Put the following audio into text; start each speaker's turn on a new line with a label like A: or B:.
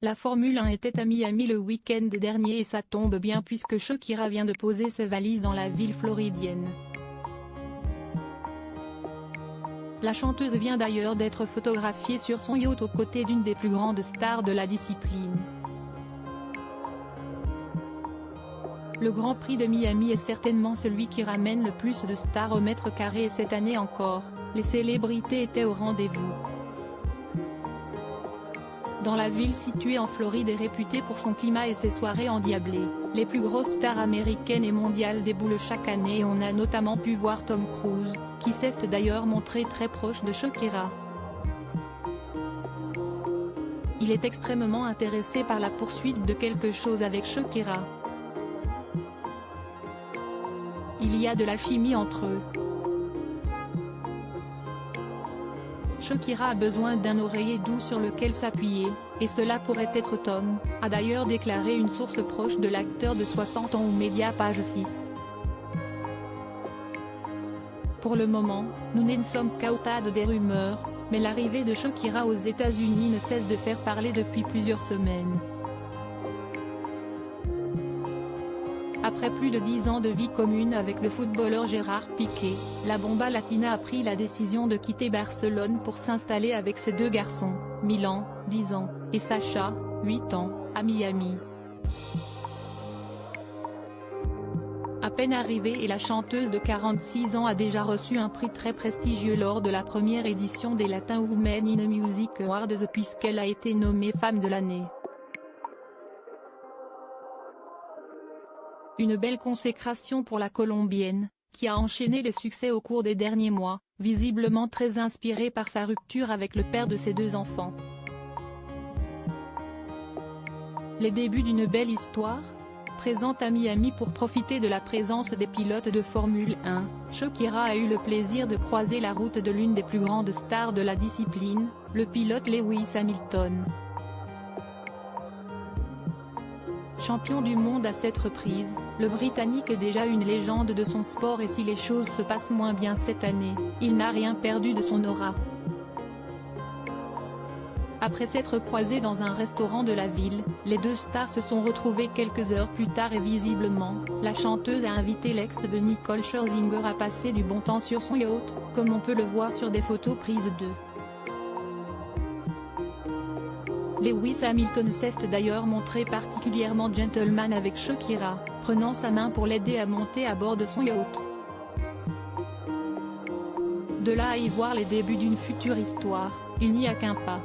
A: La Formule 1 était à Miami le week-end dernier et ça tombe bien puisque Shakira vient de poser ses valises dans la ville floridienne. La chanteuse vient d'ailleurs d'être photographiée sur son yacht aux côtés d'une des plus grandes stars de la discipline. Le Grand Prix de Miami est certainement celui qui ramène le plus de stars au mètre carré et cette année encore, les célébrités étaient au rendez-vous. Dans la ville située en Floride et réputée pour son climat et ses soirées endiablées, les plus grosses stars américaines et mondiales déboulent chaque année et on a notamment pu voir Tom Cruise, qui s'est d'ailleurs montré très proche de Shakira. Il est extrêmement intéressé par la poursuite de quelque chose avec Shakira. Il y a de l'alchimie entre eux. Shakira a besoin d'un oreiller doux sur lequel s'appuyer, et cela pourrait être Tom, a d'ailleurs déclaré une source proche de l'acteur de 60 ans aux médias page 6. Pour le moment, nous ne sommes qu'au stade des rumeurs, mais l'arrivée de Shakira aux États-Unis ne cesse de faire parler depuis plusieurs semaines. Après plus de 10 ans de vie commune avec le footballeur Gérard Piqué, la Bomba Latina a pris la décision de quitter Barcelone pour s'installer avec ses deux garçons, Milan, 10 ans, et Sacha, 8 ans, à Miami. À peine arrivée et la chanteuse de 46 ans a déjà reçu un prix très prestigieux lors de la première édition des Latin Women in Music Awards puisqu'elle a été nommée Femme de l'année. Une belle consécration pour la Colombienne, qui a enchaîné les succès au cours des derniers mois, visiblement très inspirée par sa rupture avec le père de ses deux enfants. Les débuts d'une belle histoire ? Présente à Miami pour profiter de la présence des pilotes de Formule 1, Shakira a eu le plaisir de croiser la route de l'une des plus grandes stars de la discipline, le pilote Lewis Hamilton. Champion du monde à 7 reprises, le Britannique est déjà une légende de son sport et si les choses se passent moins bien cette année, il n'a rien perdu de son aura. Après s'être croisés dans un restaurant de la ville, les deux stars se sont retrouvées quelques heures plus tard et visiblement, la chanteuse a invité l'ex de Nicole Scherzinger à passer du bon temps sur son yacht, comme on peut le voir sur des photos prises d'eux. Lewis Hamilton s'est d'ailleurs montré particulièrement gentleman avec Shakira, prenant sa main pour l'aider à monter à bord de son yacht. De là à y voir les débuts d'une future histoire, il n'y a qu'un pas.